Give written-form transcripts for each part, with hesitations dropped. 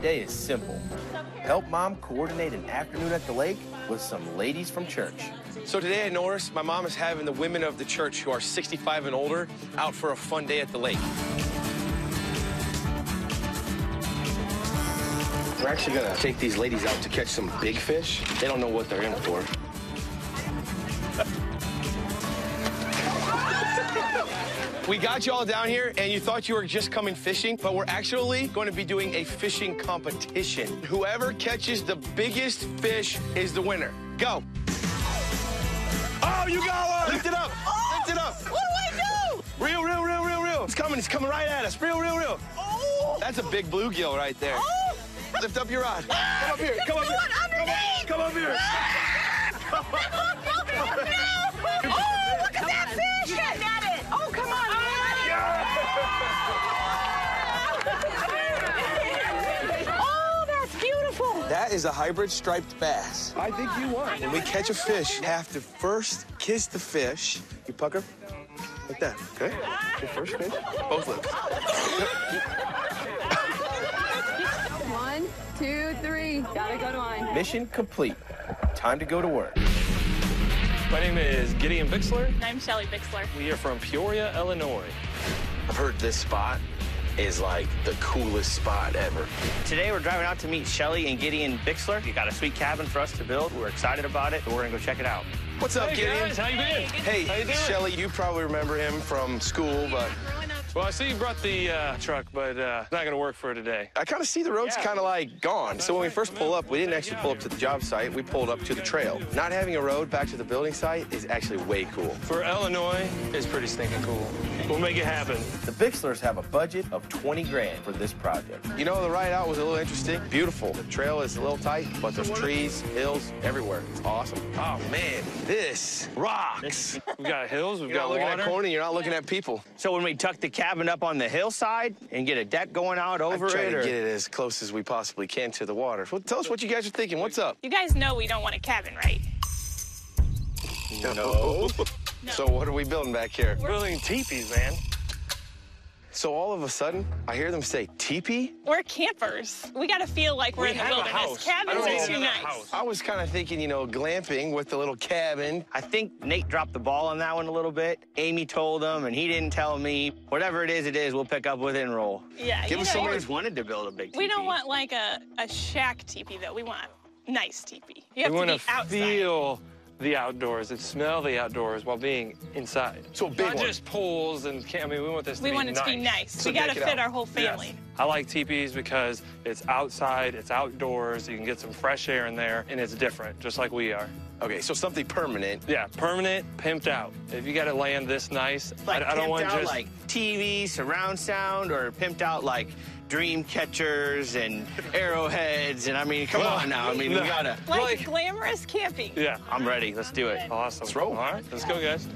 day is simple. Help Mom coordinate an afternoon at the lake with some ladies from church. So today at Norris, my mom is having the women of the church who are 65 and older out for a fun day at the lake. We're actually gonna take these ladies out to catch some big fish. They don't know what they're in for. We got you all down here, and you thought you were just coming fishing, but we're actually going to be doing a fishing competition. Whoever catches the biggest fish is the winner. Go. Oh, you got one! Lift it up. Oh, lift it up. What do I do? Reel, reel, reel, reel, reel. It's coming right at us. Reel, reel, reel. Oh! That's a big bluegill right there. Oh! Lift up your rod. Come up here. Come up here. Underneath. Come up here. Oh, look at that fish! Get at it! Oh, come on! Oh, that's beautiful! That is a hybrid striped bass. I think you won. When we catch a fish, you have to first kiss the fish. You pucker like that, okay? Your first fish. Both lips. 1, 2, 3. Gotta go to line. Mission complete. Time to go to work. My name is Gideon Bixler. I'm Shelly Bixler. We are from Peoria, Illinois. I've heard this spot is like the coolest spot ever. Today we're driving out to meet Shelly and Gideon Bixler. You got a sweet cabin for us to build. We're excited about it, so we're gonna go check it out. What's up, Hey Gideon? guys, how you been? Hey, How you doing? Shelly, you probably remember him from school, but Well, I see you brought the truck, but it's not gonna work for today. I kind of see the road's kind of like gone. So when we first pull up, we didn't actually pull up to the job site. We pulled up to the trail. Not having a road back to the building site is actually way cool. For Illinois, it's pretty stinking cool. We'll make it happen. The Bixlers have a budget of 20 grand for this project. You know, the ride out was a little interesting. Beautiful. The trail is a little tight, but there's trees, hills, everywhere. It's awesome. Oh, man, this rocks. We've got hills, we've You're got not looking water. at corny, you're not looking at people. So when we tuck the cabin up on the hillside and get a deck going out over I'm trying it, to or... get it as close as we possibly can to the water. Well, tell us what you guys are thinking. What's up? You guys know we don't want a cabin, right? No. So what are we building back here? We're building teepees, man. So all of a sudden, I hear them say teepee. We're campers. We gotta feel like we're in the have a wilderness. house. I Cabins don't are need too another nice. house. I was kind of thinking, you know, glamping with the little cabin. I think Nate dropped the ball on that one a little bit. Amy told him, and he didn't tell me. Whatever it is, we'll pick up with it and roll. Yeah, Give you us know, some I always wanted to build a big teepee. we don't want like a shack teepee, though. We want a nice teepee. You have We to want be to outside. feel the outdoors and smell the outdoors while being inside. So a big Not one. just pools and I mean, we want this to We be want it nice. to be nice. So We gotta deck it fit out. our whole family. Yes. I like teepees because it's outside, it's outdoors, you can get some fresh air in there, and it's different, just like we are. Okay, so something permanent. Yeah, permanent, pimped out. If you got it land this nice, Like I don't pimped want out just... like TV, surround sound, or pimped out like dream catchers and arrowheads, and I mean, come on now. I mean, we gotta... Like glamorous camping. Yeah, I'm ready. Let's do it. awesome. Let's roll. All right, let's go, guys.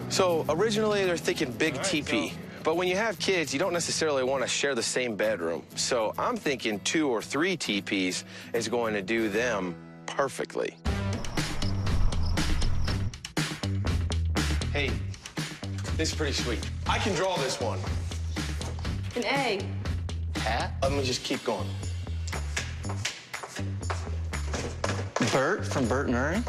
So originally they're thinking big All right, teepee. so- But when you have kids, you don't necessarily want to share the same bedroom. So I'm thinking 2 or 3 teepees is going to do them perfectly. Hey, this is pretty sweet. I can draw this one. An A. Hat? Let me just keep going. Bert from Bert and Ernie?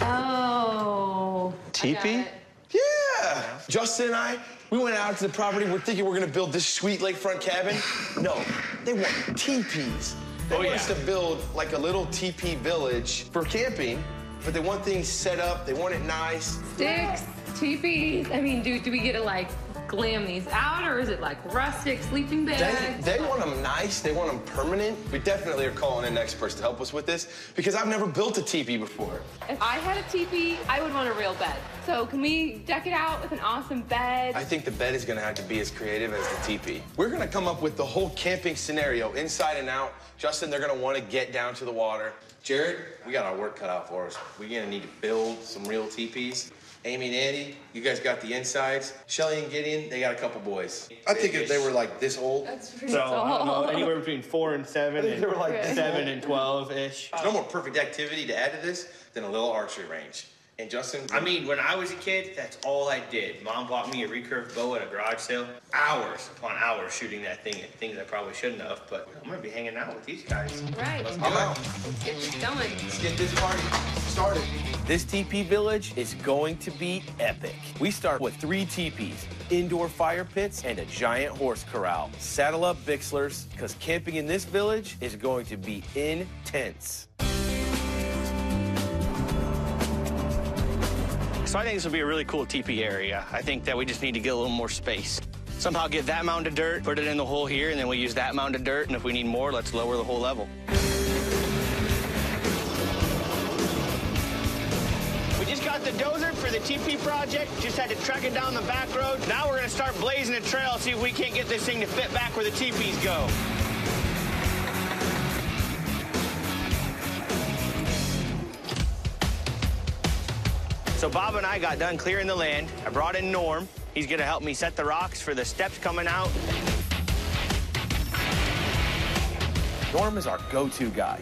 Oh. Teepee? Yeah! Justin and I, we went out to the property. We're thinking we're gonna build this sweet lakefront cabin. No, they want teepees. They want us to build like a little teepee village for camping, but they want things set up. They want it nice. Sticks, teepees. I mean, do we get to like glam these out, or is it like rustic sleeping bags? They want them nice. They want them permanent. We definitely are calling in experts to help us with this because I've never built a teepee before. If I had a teepee, I would want a real bed. So can we deck it out with an awesome bed? I think the bed is gonna have to be as creative as the teepee. We're gonna come up with the whole camping scenario, inside and out. Justin, they're gonna wanna get down to the water. Jared, we got our work cut out for us. We're gonna need to build some real teepees. Amy and Andy, you guys got the insides. Shelly and Gideon, they got a couple boys. I think if they were like this old, That's pretty So, I don't know, tall. anywhere between 4 and 7, they were like and 7 and 12-ish. There's no more perfect activity to add to this than a little archery range. And Justin? I mean, when I was a kid, that's all I did. Mom bought me a recurve bow at a garage sale. Hours upon hours shooting that thing at things I probably shouldn't have, but I'm gonna be hanging out with these guys. Right. Let's go. Let's get this going. Let's get this party started. This teepee village is going to be epic. We start with 3 teepees, indoor fire pits, and a giant horse corral. Saddle up, Bixlers, because camping in this village is going to be intense. So I think this will be a really cool teepee area. I think that we just need to get a little more space. Somehow get that mound of dirt, put it in the hole here, and then we use that mound of dirt, and if we need more, let's lower the whole level. We just got the dozer for the teepee project, just had to truck it down the back road. Now we're gonna start blazing a trail, see if we can't get this thing to fit back where the teepees go. So Bob and I got done clearing the land. I brought in Norm. He's gonna help me set the rocks for the steps coming out. Norm is our go-to guy.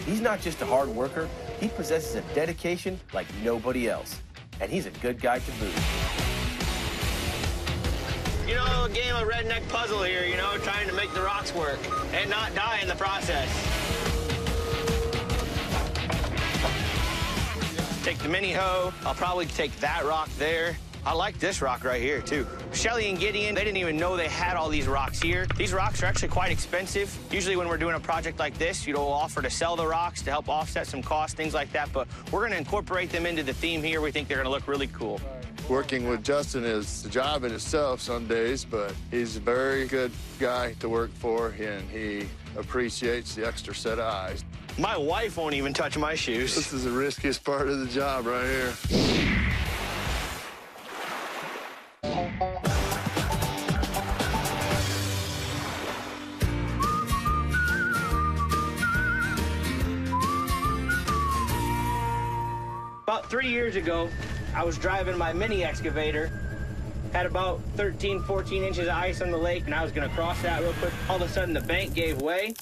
He's not just a hard worker, he possesses a dedication like nobody else. And he's a good guy to boot. You know, a game of redneck puzzle here, you know, trying to make the rocks work and not die in the process. Take the mini hoe. I'll probably take that rock there. I like this rock right here, too. Shelly and Gideon, they didn't even know they had all these rocks here. These rocks are actually quite expensive. Usually when we're doing a project like this, you'll offer to sell the rocks to help offset some costs, things like that, but we're gonna incorporate them into the theme here. We think they're gonna look really cool. Working with Justin is a job in itself some days, but he's a very good guy to work for, and he appreciates the extra set of eyes. My wife won't even touch my shoes. This is the riskiest part of the job right here. About 3 years ago, I was driving my mini excavator, had about 13, 14 inches of ice on the lake, and I was gonna cross that real quick. All of a sudden, the bank gave way.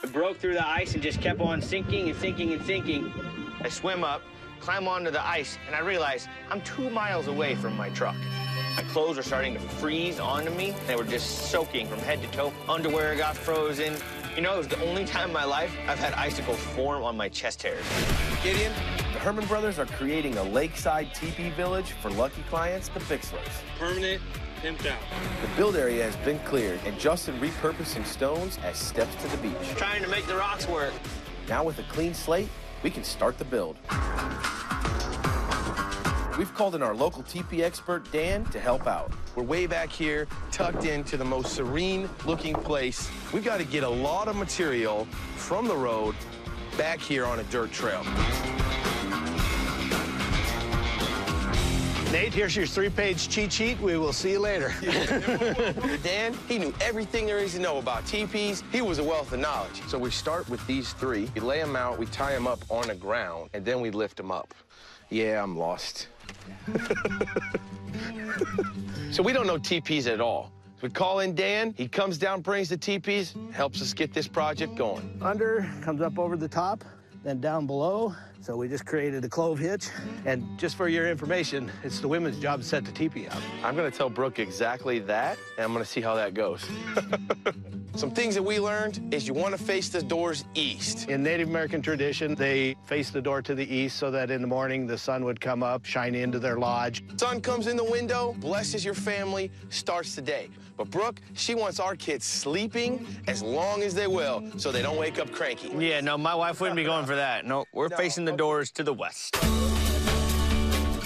It broke through the ice and just kept on sinking and sinking and sinking. I swim up, climb onto the ice, and I realize I'm 2 miles away from my truck. My clothes are starting to freeze onto me. They were just soaking from head to toe. Underwear got frozen. You know, it was the only time in my life I've had icicles form on my chest hairs. Gideon, the Herman brothers are creating a lakeside teepee village for lucky clients, the Bixlers. Permanent, pimped out. The build area has been cleared, and Justin repurposing stones as steps to the beach. Trying to make the rocks work. Now with a clean slate, we can start the build. We've called in our local teepee expert, Dan, to help out. We're way back here, tucked into the most serene-looking place. We've got to get a lot of material from the road back here on a dirt trail. Nate, here's your 3-page cheat sheet. We will see you later. Dan, he knew everything there is to know about teepees. He was a wealth of knowledge. So we start with these 3. We lay them out, we tie them up on the ground, and then we lift them up. Yeah, I'm lost. So we don't know teepees at all. We call in Dan, he comes down, brings the teepees, helps us get this project going. Under, comes up over the top, then down below. So we just created a clove hitch. And just for your information, it's the women's job to set the teepee up. I'm gonna tell Brooke exactly that, and I'm gonna see how that goes. Some things that we learned is you wanna face the doors east. In Native American tradition, they face the door to the east so that in the morning the sun would come up, shine into their lodge. Sun comes in the window, blesses your family, starts the day. But Brooke, she wants our kids sleeping as long as they will so they don't wake up cranky. Yeah, no, my wife wouldn't be going for that. No, we're facing the doors to the west.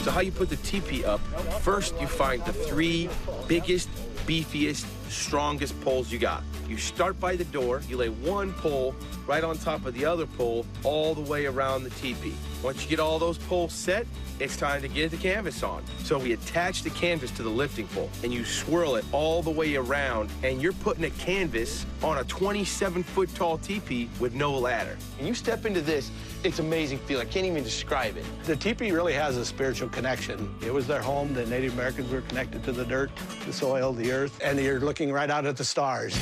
So how you put the teepee up, first you find the 3 biggest, beefiest, strongest poles you got. You start by the door, you lay 1 pole right on top of the other pole all the way around the teepee. Once you get all those poles set, it's time to get the canvas on. So we attach the canvas to the lifting pole and you swirl it all the way around and you're putting a canvas on a 27-foot tall teepee with no ladder. And you step into this, it's an amazing feeling. I can't even describe it. The teepee really has a spiritual connection. It was their home. The Native Americans were connected to the dirt, the soil, the earth, and you're looking right out at the stars.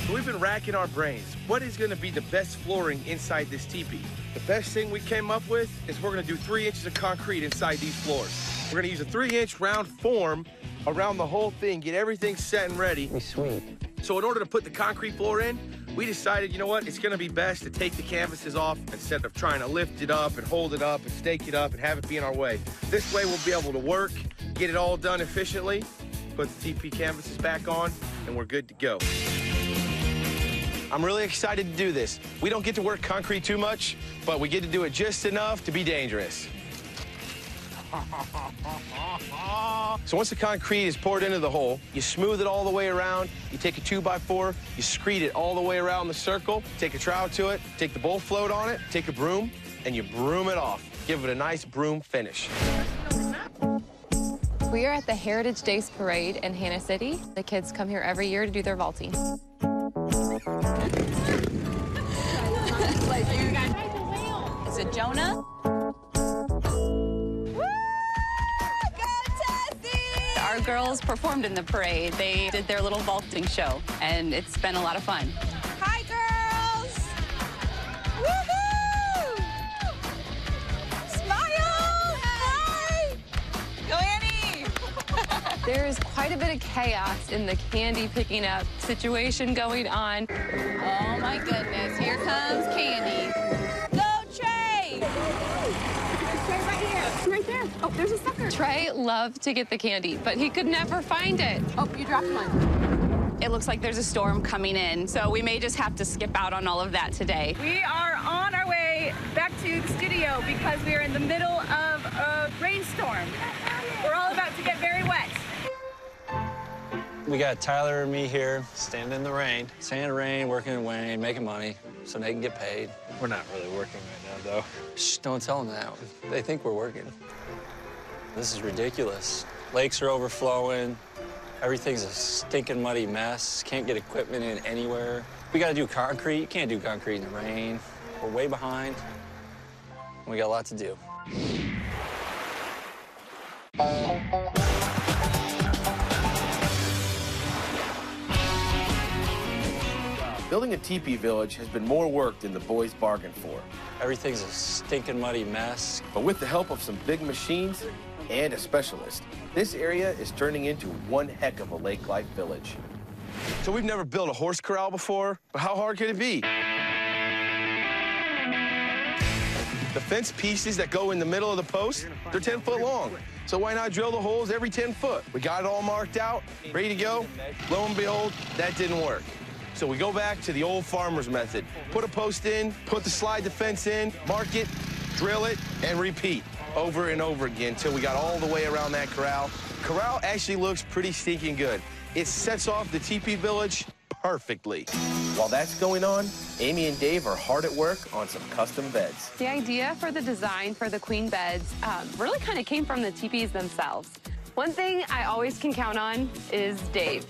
So we've been racking our brains. What is going to be the best flooring inside this teepee? The best thing we came up with is we're gonna do 3 inches of concrete inside these floors. We're gonna use a 3-inch round form around the whole thing, get everything set and ready. Sweet. So in order to put the concrete floor in, we decided, you know what, it's gonna be best to take the canvases off instead of trying to lift it up and hold it up and stake it up and have it be in our way. This way we'll be able to work, get it all done efficiently, put the TP canvases back on, and we're good to go. I'm really excited to do this. We don't get to work concrete too much, but we get to do it just enough to be dangerous. So once the concrete is poured into the hole, you smooth it all the way around, you take a 2x4, you screed it all the way around the circle, take a trowel to it, take the bowl float on it, take a broom, and you broom it off. Give it a nice broom finish. We are at the Heritage Days Parade in Hannah City. The kids come here every year to do their vaulting. Is it Jonah? Our girls performed in the parade. They did their little vaulting show, and it's been a lot of fun. Hi, girls! Woohoo! Smile! Hi! Go, Annie! There is quite a bit of chaos in the candy picking up situation going on. Oh my goodness, here comes Candy. Go, Trey! Trey, right here. Right there. Oh, there's a sucker. Trey loved to get the candy, but he could never find it. Oh, you dropped one. It looks like there's a storm coming in, so we may just have to skip out on all of that today. We are on our way back to the studio because we are in the middle of a rainstorm. We're all about to get very wet. We got Tyler and me here, standing in the rain. Standing in the rain, working in Wayne, making money so they can get paid. We're not really working right now, though. Shh, don't tell them that. They think we're working. This is ridiculous. Lakes are overflowing. Everything's a stinking muddy mess. Can't get equipment in anywhere. We gotta do concrete. You can't do concrete in the rain. We're way behind. We got a lot to do. Building a teepee village has been more work than the boys bargained for. Everything's a stinking muddy mess. But with the help of some big machines and a specialist, this area is turning into one heck of a lake-like village. So we've never built a horse corral before, but how hard could it be? The fence pieces that go in the middle of the post, they're 10 foot long. So why not drill the holes every 10 foot? We got it all marked out, ready to go. Lo and behold, that didn't work. So we go back to the old farmer's method. Put a post in, put the slide the fence in, mark it, drill it, and repeat over and over again until we got all the way around that corral. Corral actually looks pretty stinking good. It sets off the teepee village perfectly. While that's going on, Amy and Dave are hard at work on some custom beds. The idea for the design for the queen beds really kind of came from the teepees themselves. One thing I always can count on is Dave.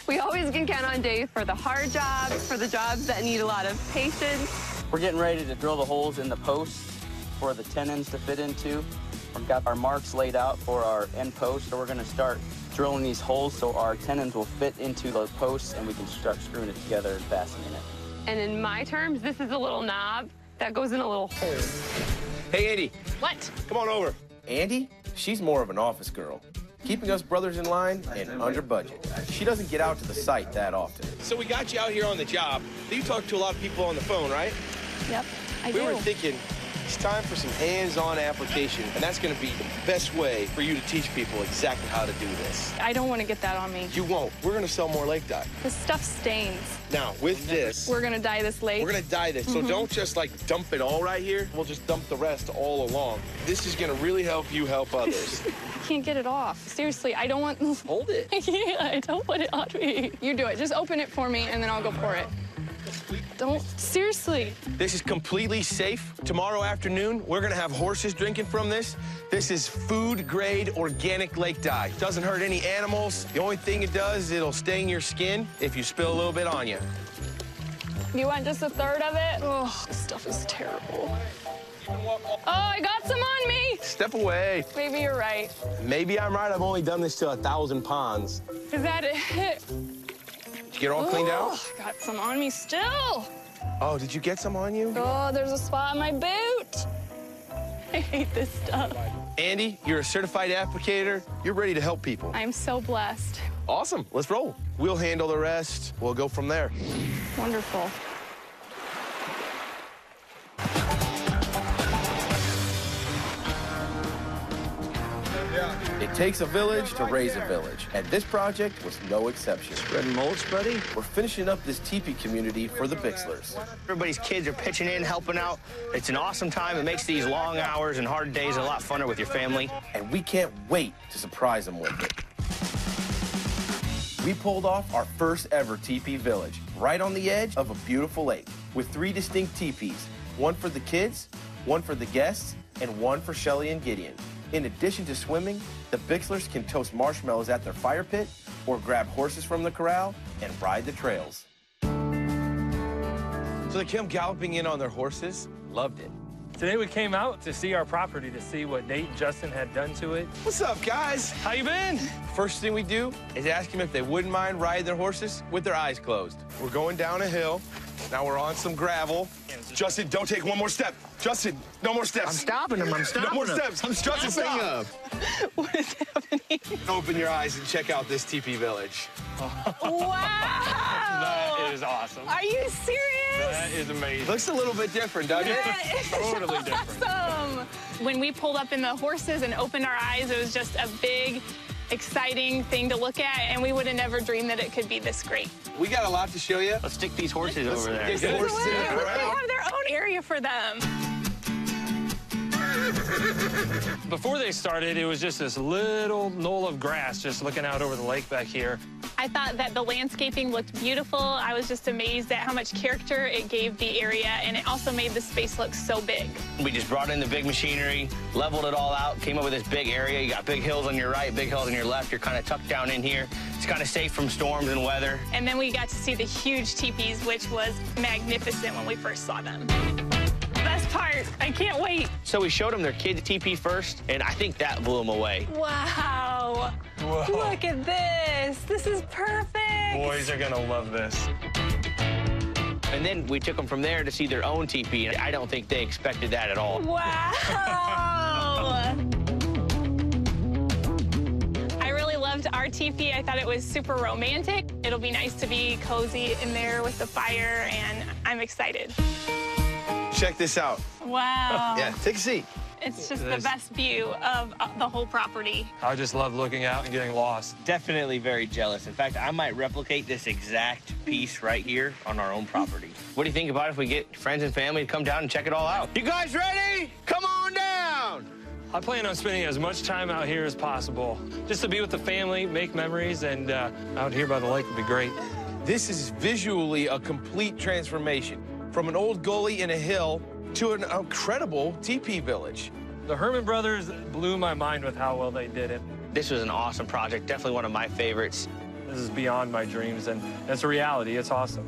We always can count on Dave for the hard jobs, for the jobs that need a lot of patience. We're getting ready to drill the holes in the posts for the tenons to fit into. We've got our marks laid out for our end post, so we're going to start drilling these holes so our tenons will fit into those posts and we can start screwing it together and fastening it. And in my terms, this is a little knob that goes in a little hole. Hey, Andy. What? Come on over. Andy, she's more of an office girl, keeping us brothers in line and under budget. She doesn't get out to the site that often. So we got you out here on the job. You talk to a lot of people on the phone, right? Yep, I do. We were thinking it's time for some hands-on application, and that's going to be the best way for you to teach people exactly how to do this. I don't want to get that on me. You won't. We're going to sell more lake dye. This stuff stains. Now, with this, We're going to dye this lake. we're going to dye this. So don't just, like, dump it all right here. We'll just dump the rest all along. This is going to really help you help others. I can't get it off. Seriously, I don't want... Hold it. I don't want it on me. You do it. Just open it for me, and then I'll go pour it. Don't. Seriously. This is completely safe. Tomorrow afternoon, we're gonna have horses drinking from this. This is food-grade organic lake dye. Doesn't hurt any animals. The only thing it does is it'll stain your skin if you spill a little bit on you. You want just a third of it? Oh, this stuff is terrible. Oh, I got some on me. Step away. Maybe you're right. Maybe I'm right. I've only done this to 1,000 ponds. Is that it? Did you get all cleaned out? I got some on me still. Oh, did you get some on you? Oh, there's a spot on my boot. I hate this stuff. Andy, you're a certified applicator. You're ready to help people. I'm so blessed. Awesome. Let's roll. We'll handle the rest. We'll go from there. Wonderful. It takes a village to raise a village, and this project was no exception. Spreading mulch, buddy? We're finishing up this teepee community for the Bixlers. Everybody's kids are pitching in, helping out. It's an awesome time. It makes these long hours and hard days a lot funner with your family. And we can't wait to surprise them with it. We pulled off our first ever teepee village, right on the edge of a beautiful lake, with 3 distinct teepees, one for the kids, one for the guests, and one for Shelly and Gideon. In addition to swimming, the Bixlers can toast marshmallows at their fire pit or grab horses from the corral and ride the trails. So they came galloping in on their horses. Loved it. Today we came out to see our property, to see what Nate and Justin had done to it. What's up, guys? How you been? First thing we do is ask them if they wouldn't mind riding their horses with their eyes closed. We're going down a hill. Now we're on some gravel. Justin, don't take one more step. Justin, no more steps. I'm stopping him. I'm stopping him. No more steps. I'm Justin, stop. What is happening? Open your eyes and check out this teepee village. Wow! That is awesome. Are you serious? That is amazing. Looks a little bit different, doesn't it? That is Totally different. awesome. When we pulled up in the horses and opened our eyes, it was just a big, exciting thing to look at, and we would have never dreamed that it could be this great. We got a lot to show you. Let's stick these horses over there. Get the horses in the They corral. have their own area for them. Before they started, it was just this little knoll of grass just looking out over the lake back here. I thought that the landscaping looked beautiful. I was just amazed at how much character it gave the area, and it also made the space look so big. We just brought in the big machinery, leveled it all out, came up with this big area. You got big hills on your right, big hills on your left. You're kind of tucked down in here. It's kind of safe from storms and weather. And then we got to see the huge teepees, which was magnificent when we first saw them. Best part, I can't wait. So we showed them their kids' teepee first, and I think that blew them away. Wow. Whoa. Look at this. This is perfect. Boys are gonna love this. And then we took them from there to see their own teepee, and I don't think they expected that at all. Wow. I really loved our teepee. I thought it was super romantic. It'll be nice to be cozy in there with the fire, and I'm excited. Check this out. Wow. Yeah, take a seat. It's just the best view of the whole property. I just love looking out and getting lost. Definitely very jealous. In fact, I might replicate this exact piece right here on our own property. What do you think about if we get friends and family to come down and check it all out? You guys ready? Come on down. I plan on spending as much time out here as possible, just to be with the family, make memories, and out here by the lake would be great. This is visually a complete transformation from an old gully in a hill to an incredible teepee village. The Herman brothers blew my mind with how well they did it. This was an awesome project, definitely one of my favorites. This is beyond my dreams, and it's a reality. It's awesome.